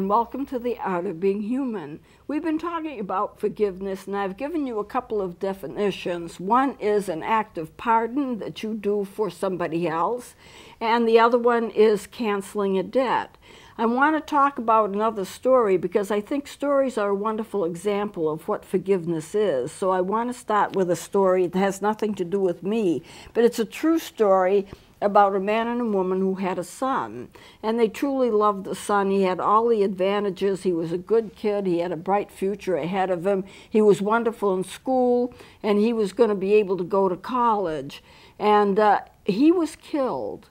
and welcome to the Art of Being Human. We've been talking about forgiveness, and I've given you a couple of definitions. One is an act of pardon that you do for somebody else, and the other one is canceling a debt. I want to talk about another story because I think stories are a wonderful example of what forgiveness is. So I want to start with a story that has nothing to do with me, but it's a true story about a man and a woman who had a son, and they truly loved the son. He had all the advantages. He was a good kid. He had a bright future ahead of him. He was wonderful in school, and he was going to be able to go to college. And he was killed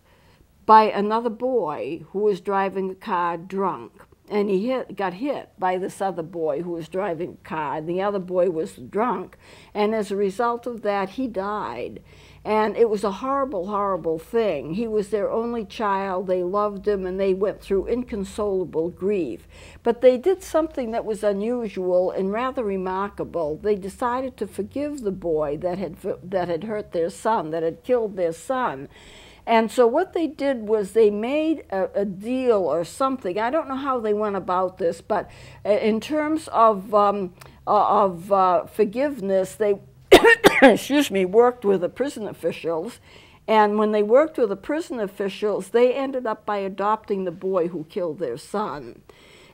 by another boy who was driving a car drunk. And he got hit by this other boy who was driving a car, and the other boy was drunk. And as a result of that, he died. And it was a horrible, horrible thing. He was their only child. They loved him, and they went through inconsolable grief. But they did something that was unusual and rather remarkable. They decided to forgive the boy that had hurt their son, that had killed their son. And so what they did was they made a deal or something. I don't know how they went about this, but in terms of forgiveness, they excuse me, worked with the prison officials. And when they worked with the prison officials, they ended up by adopting the boy who killed their son.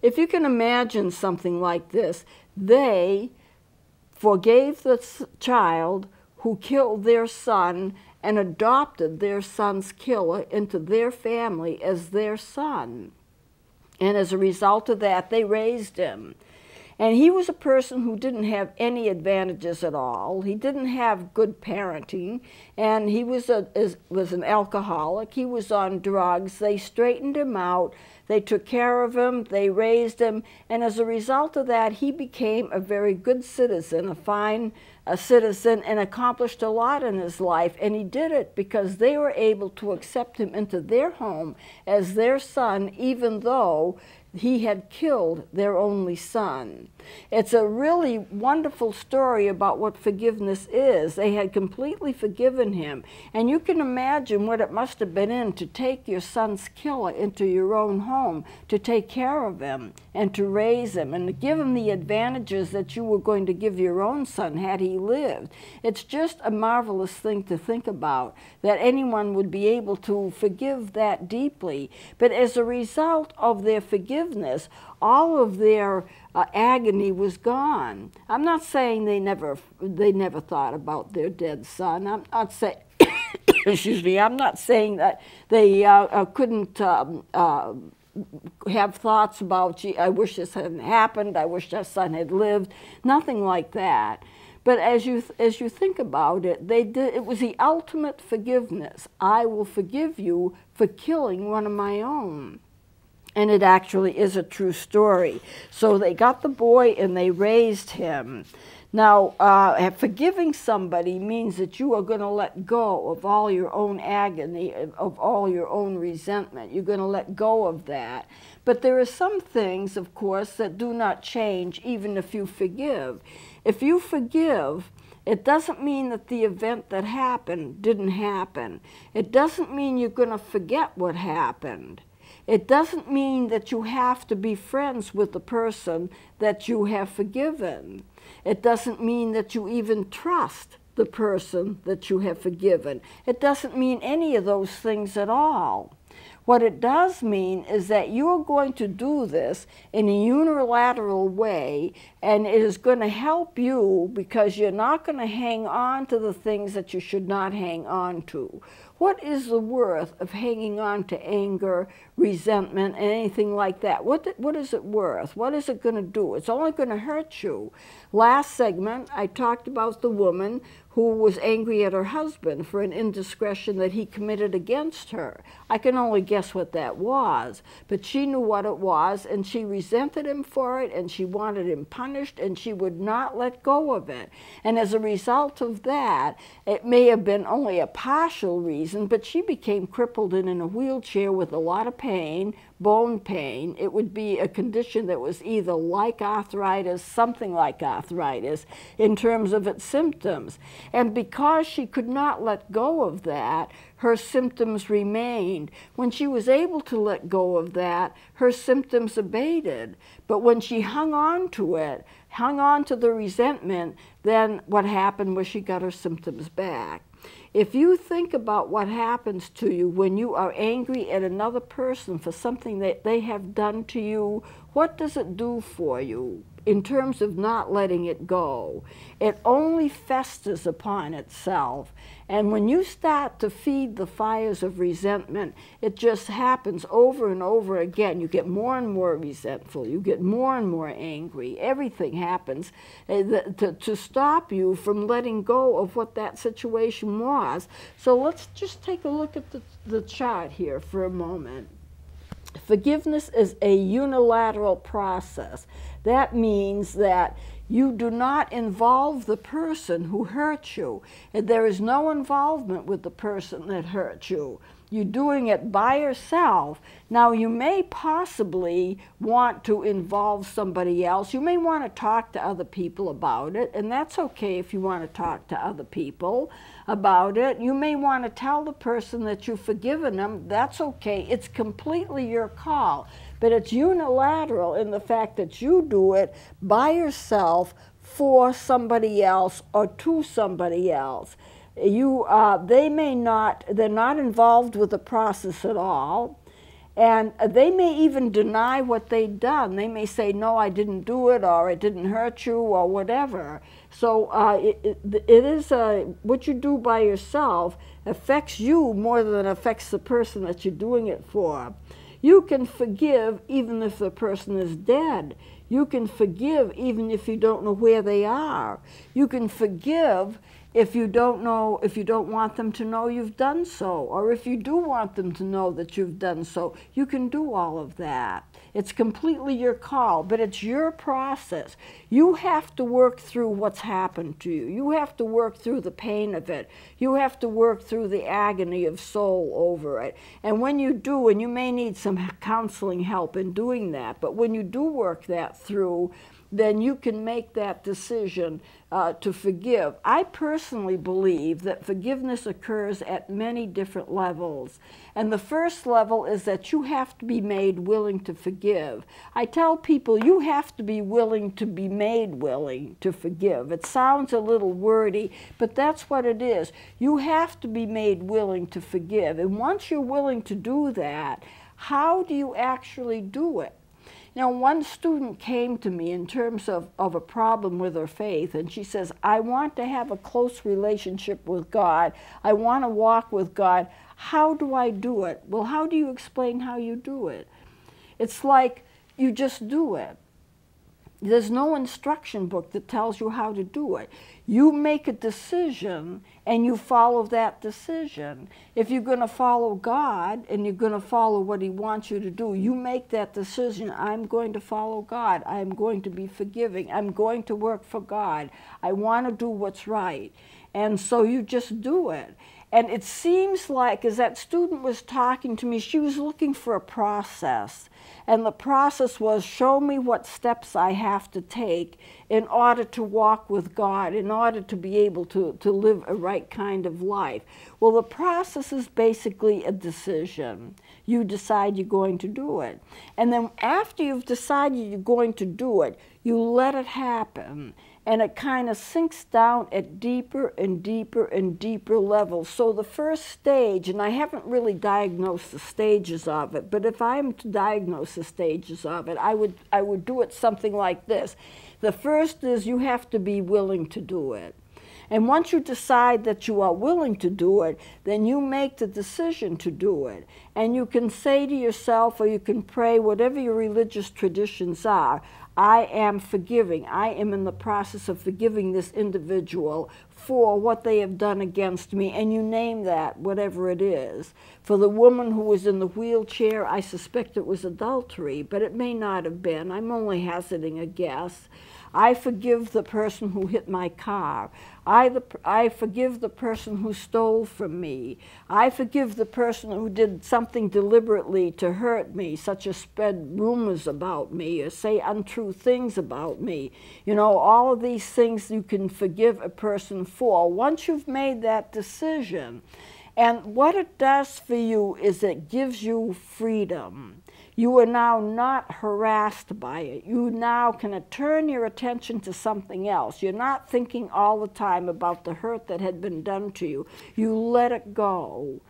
If you can imagine something like this, they forgave the child who killed their son and adopted their son's killer into their family as their son. And as a result of that, they raised him. And he was a person who didn't have any advantages at all. He didn't have good parenting, and he was an alcoholic. He was on drugs. They straightened him out. They took care of him. They raised him. And as a result of that, he became a very good citizen, a fine citizen, and accomplished a lot in his life. And he did it because they were able to accept him into their home as their son, even though he had killed their only son. It's a really wonderful story about what forgiveness is. They had completely forgiven him. And you can imagine what it must have been in to take your son's killer into your own home, to take care of him and to raise him and to give him the advantages that you were going to give your own son had he lived. It's just a marvelous thing to think about, that anyone would be able to forgive that deeply. But as a result of their forgiveness, all of their agony was gone. I'm not saying they never thought about their dead son. I'm not saying, excuse me, I'm not saying that they couldn't have thoughts about, gee, I wish this hadn't happened, I wish that son had lived, nothing like that. But as you think about it, it was the ultimate forgiveness. I will forgive you for killing one of my own. And it actually is a true story. So they got the boy and they raised him. Now, forgiving somebody means that you are going to let go of all your own agony, of all your own resentment. You're going to let go of that. But there are some things, of course, that do not change even if you forgive. If you forgive, it doesn't mean that the event that happened didn't happen. It doesn't mean you're going to forget what happened. It doesn't mean that you have to be friends with the person that you have forgiven. It doesn't mean that you even trust the person that you have forgiven. It doesn't mean any of those things at all. What it does mean is that you are going to do this in a unilateral way, and it is going to help you because you're not going to hang on to the things that you should not hang on to. What is the worth of hanging on to anger, resentment, and anything like that? What is it worth? What is it going to do? It's only going to hurt you. Last segment, I talked about the woman who was angry at her husband for an indiscretion that he committed against her. I can only guess what that was, but she knew what it was, and she resented him for it, and she wanted him punished, and she would not let go of it. And as a result of that, it may have been only a partial reason, reason, but she became crippled and in a wheelchair with a lot of pain, bone pain. It would be a condition that was either like arthritis, something like arthritis, in terms of its symptoms. And because she could not let go of that, her symptoms remained. When she was able to let go of that, her symptoms abated. But when she hung on to it, hung on to the resentment, then what happened was she got her symptoms back. If you think about what happens to you when you are angry at another person for something that they have done to you, what does it do for you in terms of not letting it go? It only festers upon itself. And when you start to feed the fires of resentment, it just happens over and over again. You get more and more resentful. You get more and more angry. Everything happens to stop you from letting go of what that situation was. So let's just take a look at the chart here for a moment. Forgiveness is a unilateral process. That means that you do not involve the person who hurt you. There is no involvement with the person that hurt you. You're doing it by yourself. Now, you may possibly want to involve somebody else. You may want to talk to other people about it, and that's okay if you want to talk to other people about it. You may want to tell the person that you've forgiven them. That's okay. It's completely your call. But it's unilateral in the fact that you do it by yourself for somebody else or to somebody else. They're not involved with the process at all, and they may even deny what they've done. They may say, no, I didn't do it, or it didn't hurt you, or whatever. So what you do by yourself affects you more than it affects the person that you're doing it for. You can forgive even if the person is dead. You can forgive even if you don't know where they are. You can forgive if you don't want them to know you've done so, or if you do want them to know that you've done so, you can do all of that. It's completely your call, but it's your process. You have to work through what's happened to you. You have to work through the pain of it. You have to work through the agony of soul over it. And when you do, and you may need some counseling help in doing that, but when you do work that through, then you can make that decision to forgive. I personally believe that forgiveness occurs at many different levels. And the first level is that you have to be made willing to forgive. I tell people you have to be willing to be made willing to forgive. It sounds a little wordy, but that's what it is. You have to be made willing to forgive. And once you're willing to do that, how do you actually do it? Now, one student came to me in terms of a problem with her faith, and she says, I want to have a close relationship with God. I want to walk with God. How do I do it? Well, how do you explain how you do it? It's like you just do it. There's no instruction book that tells you how to do it. You make a decision and you follow that decision. If you're going to follow God and you're going to follow what He wants you to do, you make that decision. I'm going to follow God. I'm going to be forgiving. I'm going to work for God. I want to do what's right. And so you just do it. And it seems like, as that student was talking to me, she was looking for a process. And the process was, show me what steps I have to take in order to walk with God, in order to be able to live a right kind of life. Well, the process is basically a decision. You decide you're going to do it. And then after you've decided you're going to do it, you let it happen. And it kind of sinks down at deeper and deeper and deeper levels. So the first stage, and I haven't really diagnosed the stages of it, but if I'm to diagnose the stages of it, I would do it something like this. The first is you have to be willing to do it. And once you decide that you are willing to do it, then you make the decision to do it. And you can say to yourself, or you can pray, whatever your religious traditions are, I am forgiving. I am in the process of forgiving this individual for what they have done against me. And you name that, whatever it is. For the woman who was in the wheelchair, I suspect it was adultery, but it may not have been. I'm only hazarding a guess. I forgive the person who hit my car. I forgive the person who stole from me. I forgive the person who did something deliberately to hurt me, such as spread rumors about me or say untrue things about me. You know, all of these things you can forgive a person for once you've made that decision. And what it does for you is it gives you freedom. You are now not harassed by it. You now can turn your attention to something else. You're not thinking all the time about the hurt that had been done to you. You let it go.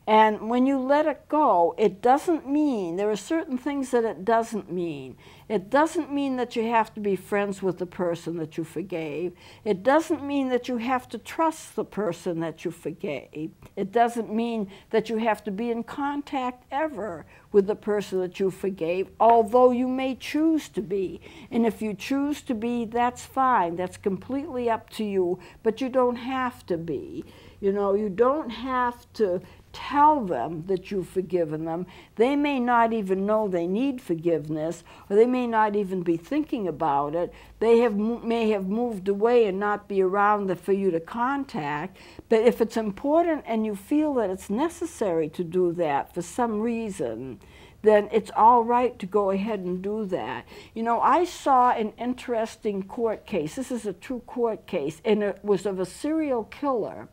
And when you let it go, it doesn't mean, there are certain things that it doesn't mean. It doesn't mean that you have to be friends with the person that you forgave. It doesn't mean that you have to trust the person that you forgave. It doesn't mean that you have to be in contact ever with the person that you forgave, although you may choose to be. And if you choose to be, that's fine. That's completely up to you, but you don't have to be. You know, you don't have to tell them that you've forgiven them. They may not even know they need forgiveness, or they may not even be thinking about it. They may have moved away and not be around for you to contact. But if it's important and you feel that it's necessary to do that for some reason, then it's all right to go ahead and do that. You know, I saw an interesting court case. This is a true court case, and it was of a serial killer.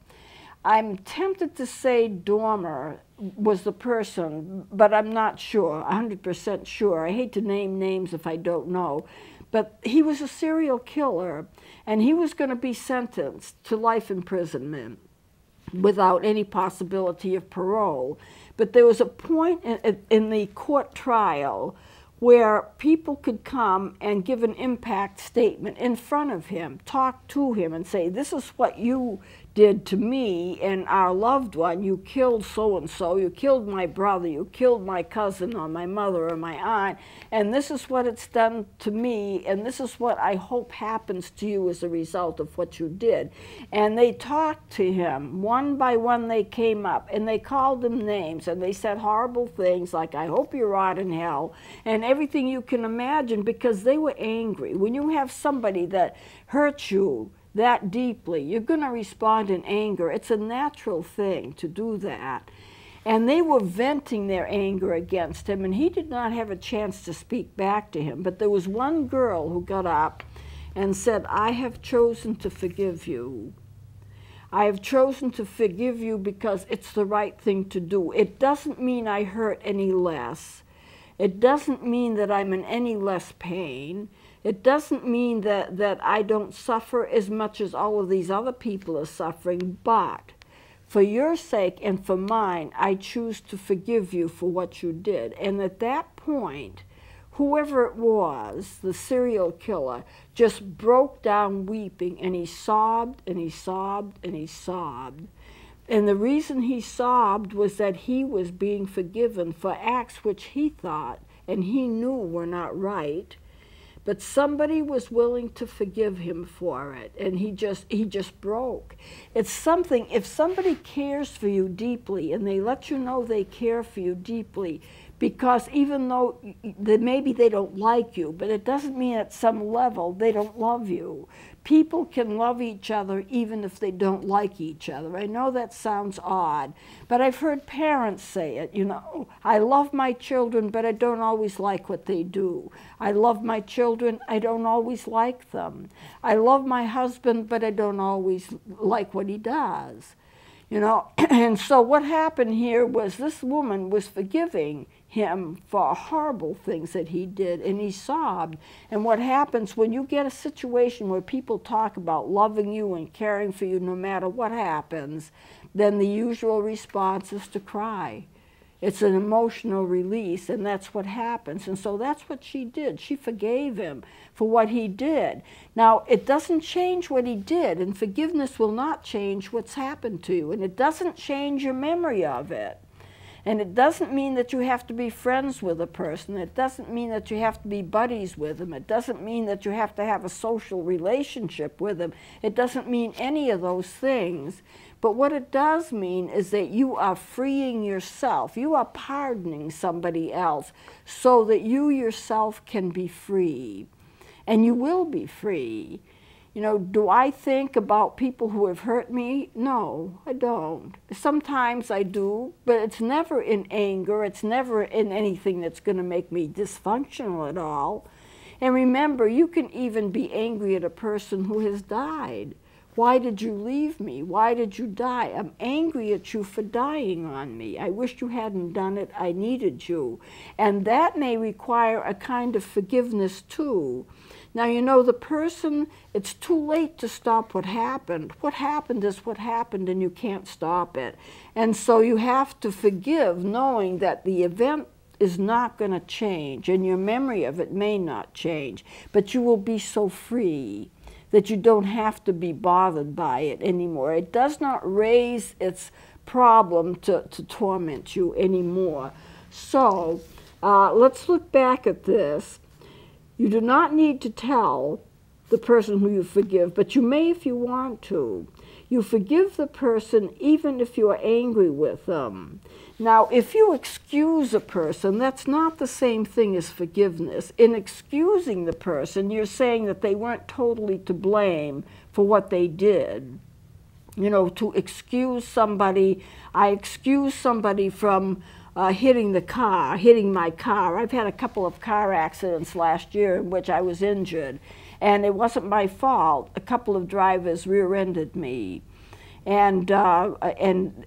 I'm tempted to say Dormer was the person, but I'm not sure, 100% sure. I hate to name names if I don't know. But he was a serial killer, and he was going to be sentenced to life imprisonment without any possibility of parole. But there was a point in the court trial where people could come and give an impact statement in front of him, talk to him and say, this is what you did to me and our loved one. You killed so-and-so, you killed my brother, you killed my cousin or my mother or my aunt, and this is what it's done to me, and this is what I hope happens to you as a result of what you did. And they talked to him. One by one they came up, and they called him names, and they said horrible things like, I hope you rot in hell, and everything you can imagine, because they were angry. When you have somebody that hurts you that deeply, you're going to respond in anger. It's a natural thing to do that. And they were venting their anger against him, and he did not have a chance to speak back to him. But there was one girl who got up and said, I have chosen to forgive you. I have chosen to forgive you because it's the right thing to do. It doesn't mean I hurt any less. It doesn't mean that I'm in any less pain. It doesn't mean that I don't suffer as much as all of these other people are suffering, but for your sake and for mine, I choose to forgive you for what you did. And at that point, whoever it was, the serial killer, just broke down weeping, and he sobbed and he sobbed and he sobbed. And the reason he sobbed was that he was being forgiven for acts which he thought and he knew were not right. But somebody was willing to forgive him for it, and he just broke. It's something, if somebody cares for you deeply and they let you know they care for you deeply, because even though maybe they don't like you, but it doesn't mean at some level they don't love you. People can love each other even if they don't like each other. I know that sounds odd, but I've heard parents say it, you know, I love my children, but I don't always like what they do. I love my children, I don't always like them. I love my husband, but I don't always like what he does. You know, and so what happened here was this woman was forgiving him for horrible things that he did, and he sobbed. And what happens when you get a situation where people talk about loving you and caring for you no matter what happens, then the usual response is to cry. It's an emotional release, and that's what happens. And so that's what she did. She forgave him for what he did. Now, it doesn't change what he did, and forgiveness will not change what's happened to you, and it doesn't change your memory of it. And it doesn't mean that you have to be friends with a person. It doesn't mean that you have to be buddies with them. It doesn't mean that you have to have a social relationship with them. It doesn't mean any of those things. But what it does mean is that you are freeing yourself. You are pardoning somebody else so that you yourself can be free. and you will be free. You know, do I think about people who have hurt me? No, I don't. Sometimes I do, but it's never in anger. It's never in anything that's going to make me dysfunctional at all. And remember, you can even be angry at a person who has died. Why did you leave me? Why did you die? I'm angry at you for dying on me. I wish you hadn't done it. I needed you. And that may require a kind of forgiveness too. Now, you know, the person, it's too late to stop what happened. What happened is what happened, and you can't stop it. And so you have to forgive, knowing that the event is not going to change, and your memory of it may not change, but you will be so free that you don't have to be bothered by it anymore. It does not raise its problem to torment you anymore. So let's look back at this. You do not need to tell the person who you forgive, but you may if you want to. You forgive the person even if you are angry with them. Now, if you excuse a person, that's not the same thing as forgiveness. In excusing the person, you're saying that they weren't totally to blame for what they did. You know, to excuse somebody, I excuse somebody from hitting my car. I've had a couple of car accidents last year in which I was injured, and it wasn't my fault. A couple of drivers rear-ended me. And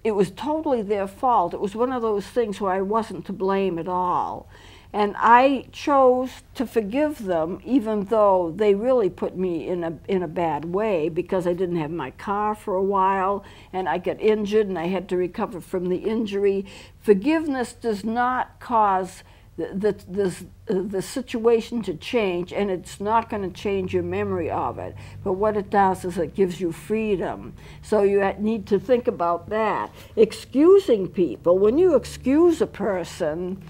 it was totally their fault. It was one of those things where I wasn't to blame at all. And I chose to forgive them, even though they really put me in a bad way, because I didn't have my car for a while, and I got injured, and I had to recover from the injury. Forgiveness does not cause the situation to change, and it's not going to change your memory of it. But what it does is it gives you freedom. So you need to think about that. Excusing people, when you excuse a person,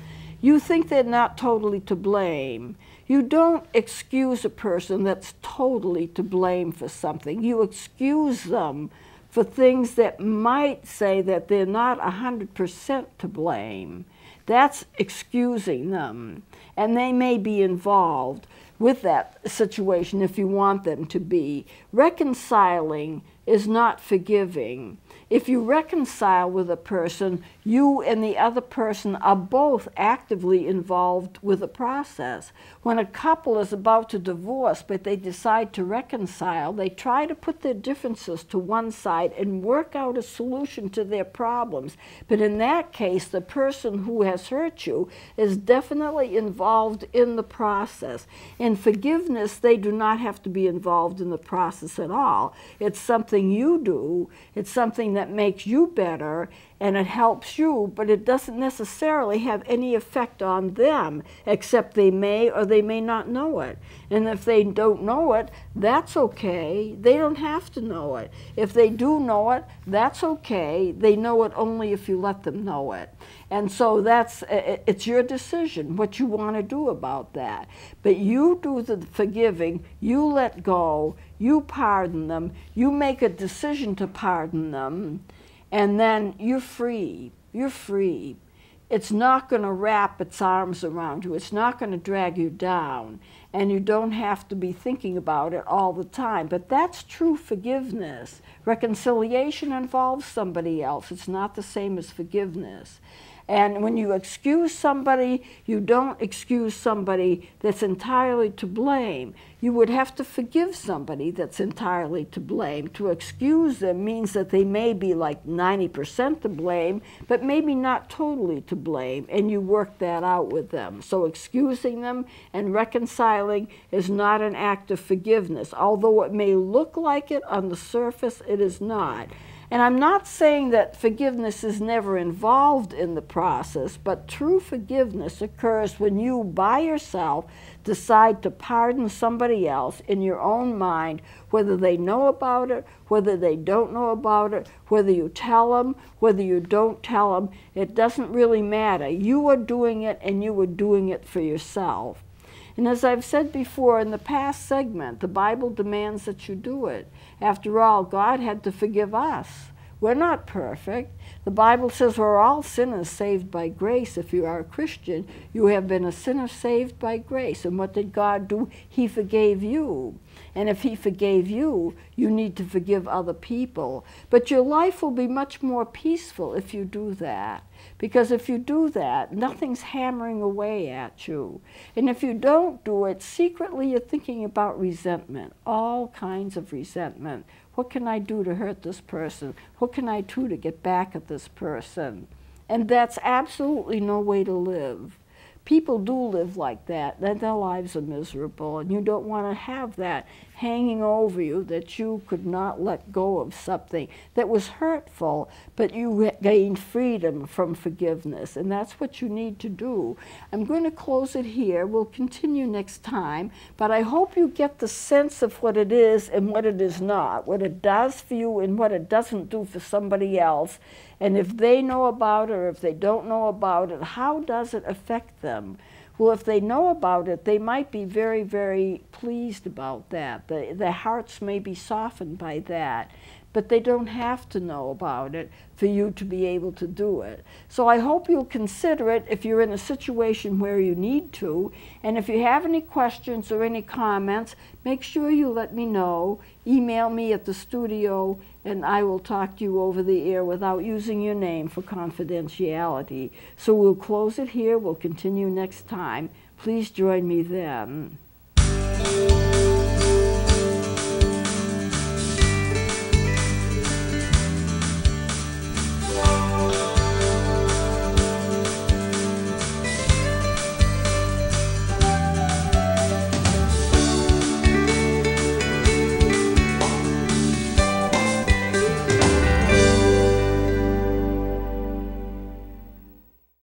you think they're not totally to blame. You don't excuse a person that's totally to blame for something. You excuse them for things that might say that they're not 100% to blame. That's excusing them. And they may be involved with that situation if you want them to be. Reconciling is not forgiving. If you reconcile with a person, you and the other person are both actively involved with the process. When a couple is about to divorce but they decide to reconcile, they try to put their differences to one side and work out a solution to their problems. But in that case, the person who has hurt you is definitely involved in the process. In forgiveness, they do not have to be involved in the process at all. It's something you do. It's something that makes you better, and it helps you, but it doesn't necessarily have any effect on them, except they may or they may not know it. And if they don't know it, that's okay. They don't have to know it. If they do know it, that's okay. They know it only if you let them know it. And so it's your decision what you want to do about that. But you do the forgiving, you let go, you pardon them, you make a decision to pardon them, and then you're free. You're free. It's not going to wrap its arms around you. It's not going to drag you down. And you don't have to be thinking about it all the time. But that's true forgiveness. Reconciliation involves somebody else. It's not the same as forgiveness. And when you excuse somebody, you don't excuse somebody that's entirely to blame. You would have to forgive somebody that's entirely to blame. To excuse them means that they may be like 90% to blame, but maybe not totally to blame, and you work that out with them. So excusing them and reconciling is not an act of forgiveness. Although it may look like it on the surface, it is not. And I'm not saying that forgiveness is never involved in the process, but true forgiveness occurs when you, by yourself, decide to pardon somebody else in your own mind, whether they know about it, whether they don't know about it, whether you tell them, whether you don't tell them. It doesn't really matter. You are doing it, and you are doing it for yourself. And as I've said before in the past segment, the Bible demands that you do it. After all, God had to forgive us. We're not perfect. The Bible says we're all sinners saved by grace. If you are a Christian, you have been a sinner saved by grace. And what did God do? He forgave you. And if he forgave you, you need to forgive other people. But your life will be much more peaceful if you do that. Because if you do that, nothing's hammering away at you. And if you don't do it, secretly you're thinking about resentment, all kinds of resentment. What can I do to hurt this person? What can I do to get back at this person? And that's absolutely no way to live. People do live like that, then their lives are miserable, and you don't want to have that hanging over you, that you could not let go of something that was hurtful, but you gained freedom from forgiveness, and that's what you need to do. I'm going to close it here. We'll continue next time, but I hope you get the sense of what it is and what it is not, what it does for you and what it doesn't do for somebody else. And if they know about it or if they don't know about it, how does it affect them? Well, if they know about it, they might be very, very pleased about that. Their hearts may be softened by that, but they don't have to know about it for you to be able to do it. So I hope you'll consider it if you're in a situation where you need to. And if you have any questions or any comments, make sure you let me know. Email me at the studio, and I will talk to you over the air without using your name for confidentiality. So we'll close it here. We'll continue next time. Please join me then.